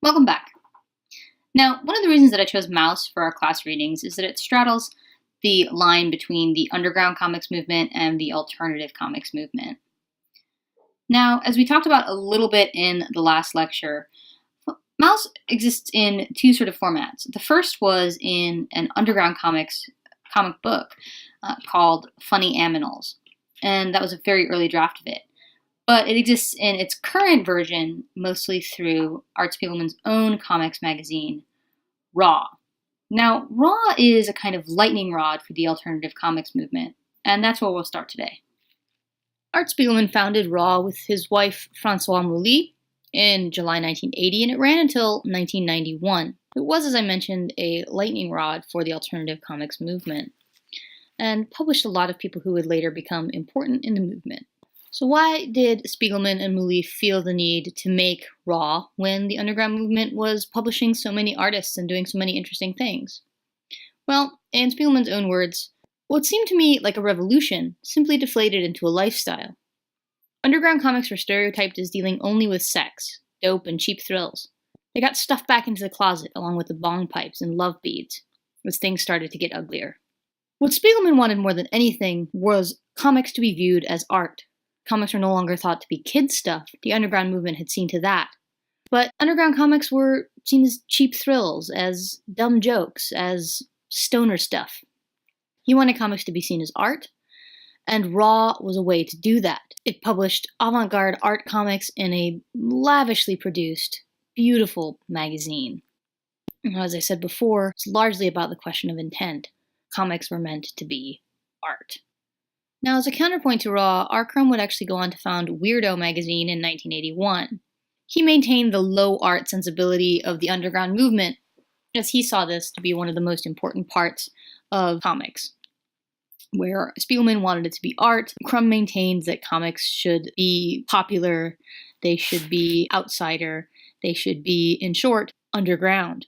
Welcome back. Now, one of the reasons that I chose Mouse for our class readings is that it straddles the line between the underground comics movement and the alternative comics movement. Now, as we talked about a little bit in the last lecture, Mouse exists in two sort of formats. The first was in an underground comic book called Funny Aminals, and that was a very early draft of it. But it exists in its current version mostly through Art Spiegelman's own comics magazine, Raw. Now, Raw is a kind of lightning rod for the alternative comics movement, and that's where we'll start today. Art Spiegelman founded Raw with his wife, Françoise Mouly, in July 1980, and it ran until 1991. It was, as I mentioned, a lightning rod for the alternative comics movement, and published a lot of people who would later become important in the movement. So why did Spiegelman and Mouly feel the need to make Raw when the underground movement was publishing so many artists and doing so many interesting things? Well, in Spiegelman's own words, what seemed to me like a revolution simply deflated into a lifestyle. Underground comics were stereotyped as dealing only with sex, dope, and cheap thrills. They got stuffed back into the closet along with the bong pipes and love beads as things started to get uglier. What Spiegelman wanted more than anything was comics to be viewed as art. Comics were no longer thought to be kids' stuff. The underground movement had seen to that. But underground comics were seen as cheap thrills, as dumb jokes, as stoner stuff. He wanted comics to be seen as art, and Raw was a way to do that. It published avant-garde art comics in a lavishly produced, beautiful magazine. As I said before, it's largely about the question of intent. Comics were meant to be art. Now, as a counterpoint to Raw, R. Crumb would actually go on to found Weirdo magazine in 1981. He maintained the low art sensibility of the underground movement, as he saw this to be one of the most important parts of comics. Where Spiegelman wanted it to be art, Crumb maintained that comics should be popular, they should be outsider, they should be, in short, underground.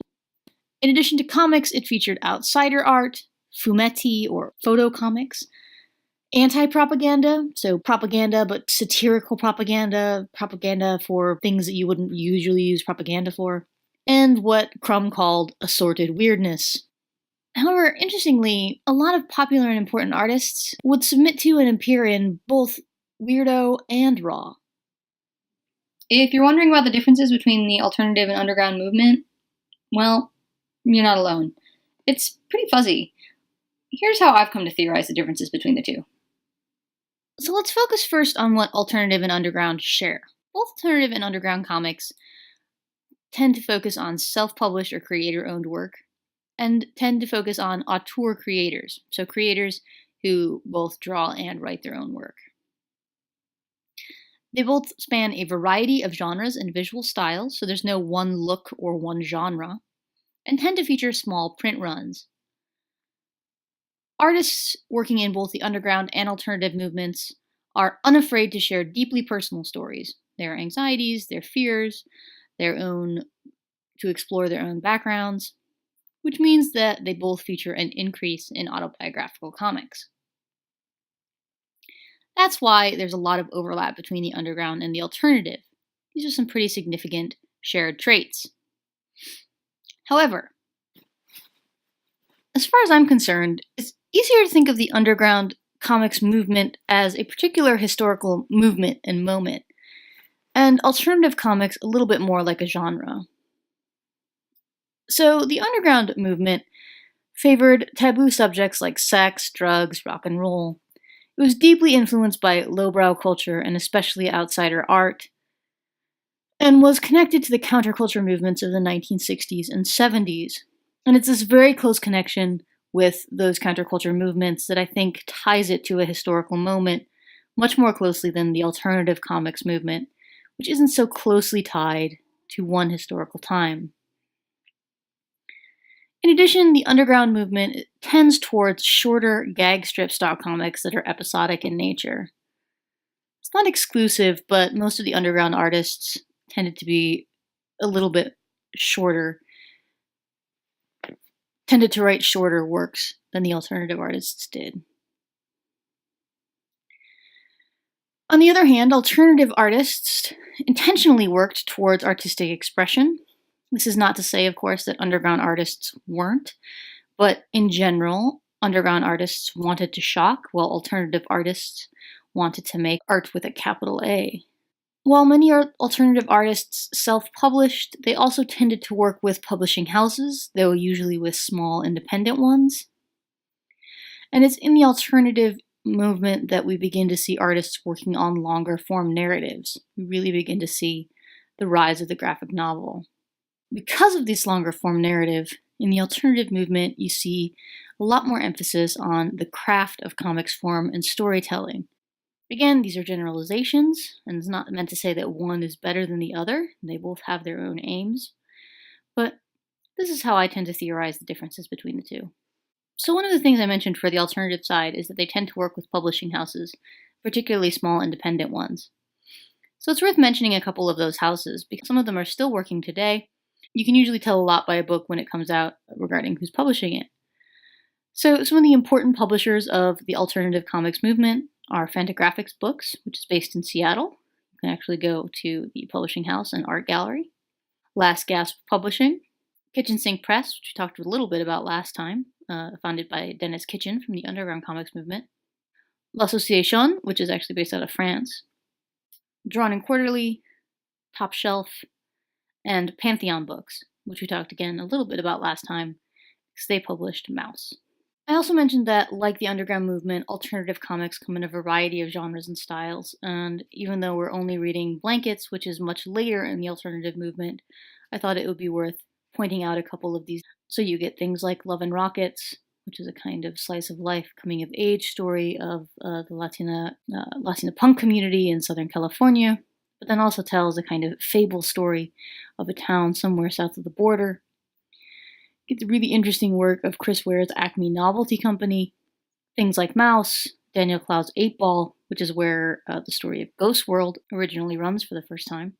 In addition to comics, it featured outsider art, fumetti or photo comics, anti-propaganda, so propaganda but satirical propaganda, propaganda for things that you wouldn't usually use propaganda for, and what Crumb called assorted weirdness. However, interestingly, a lot of popular and important artists would submit to and appear in both Weirdo and Raw. If you're wondering about the differences between the alternative and underground movement, well, you're not alone. It's pretty fuzzy. Here's how I've come to theorize the differences between the two. So let's focus first on what alternative and underground share. Both alternative and underground comics tend to focus on self-published or creator-owned work, and tend to focus on auteur creators, so creators who both draw and write their own work. They both span a variety of genres and visual styles, so there's no one look or one genre, and tend to feature small print runs. Artists working in both the underground and alternative movements are unafraid to share deeply personal stories, their anxieties, their fears, to explore their own backgrounds, which means that they both feature an increase in autobiographical comics. That's why there's a lot of overlap between the underground and the alternative. These are some pretty significant shared traits. However, as far as I'm concerned, it's easier to think of the underground comics movement as a particular historical movement and moment, and alternative comics a little bit more like a genre. So the underground movement favored taboo subjects like sex, drugs, rock and roll. It was deeply influenced by lowbrow culture and especially outsider art, and was connected to the counterculture movements of the 1960s and 70s. And it's this very close connection with those counterculture movements that I think ties it to a historical moment much more closely than the alternative comics movement, which isn't so closely tied to one historical time. In addition, the underground movement tends towards shorter gag strip style comics that are episodic in nature. It's not exclusive, but most of the underground artists tended to be a little bit shorter, tended to write shorter works than the alternative artists did. On the other hand, alternative artists intentionally worked towards artistic expression, This is not to say, of course, that underground artists weren't, but in general, underground artists wanted to shock, while alternative artists wanted to make art with a capital A. While many alternative artists self-published, they also tended to work with publishing houses, though usually with small independent ones. And it's in the alternative movement that we begin to see artists working on longer form narratives. We really begin to see the rise of the graphic novel. Because of this longer form narrative, in the alternative movement, you see a lot more emphasis on the craft of comics form and storytelling. Again, these are generalizations, and it's not meant to say that one is better than the other. They both have their own aims. But this is how I tend to theorize the differences between the two. So one of the things I mentioned for the alternative side is that they tend to work with publishing houses, particularly small independent ones. So it's worth mentioning a couple of those houses, because some of them are still working today. You can usually tell a lot by a book when it comes out regarding who's publishing it. So some of the important publishers of the alternative comics movement are Fantagraphics Books, which is based in Seattle. You can actually go to the publishing house and art gallery. Last Gasp Publishing, Kitchen Sink Press, which we talked a little bit about last time, founded by Dennis Kitchen from the underground comics movement. L'Association, which is actually based out of France. Drawn and Quarterly, Top Shelf, and Pantheon Books, which we talked again a little bit about last time, because they published Mouse. I also mentioned that, like the underground movement, alternative comics come in a variety of genres and styles, and even though we're only reading Blankets, which is much later in the alternative movement, I thought it would be worth pointing out a couple of these. So you get things like Love and Rockets, which is a kind of slice of life coming of age story of the Latina punk community in Southern California, but then also tells a kind of fable story of a town somewhere south of the border. Get the really interesting work of Chris Ware's Acme Novelty Company, things like Mouse, Daniel Clow's 8-Ball, which is where the story of Ghost World originally runs for the first time.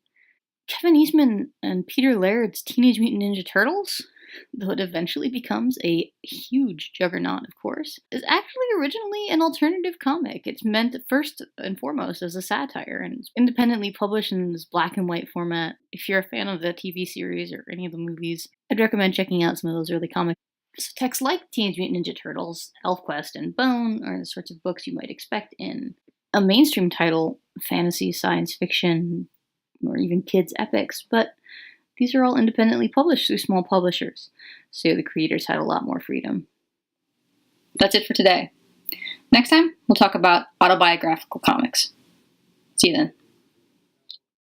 Kevin Eastman and Peter Laird's Teenage Mutant Ninja Turtles, though it eventually becomes a huge juggernaut, of course, is actually originally an alternative comic. It's meant first and foremost as a satire, and it's independently published in this black and white format. If you're a fan of the TV series or any of the movies, I'd recommend checking out some of those early comics. So texts like Teenage Mutant Ninja Turtles, ElfQuest, and Bone are the sorts of books you might expect in a mainstream title, fantasy, science fiction, or even kids' epics, but these are all independently published through small publishers, so the creators had a lot more freedom. That's it for today. Next time, we'll talk about autobiographical comics. See you then.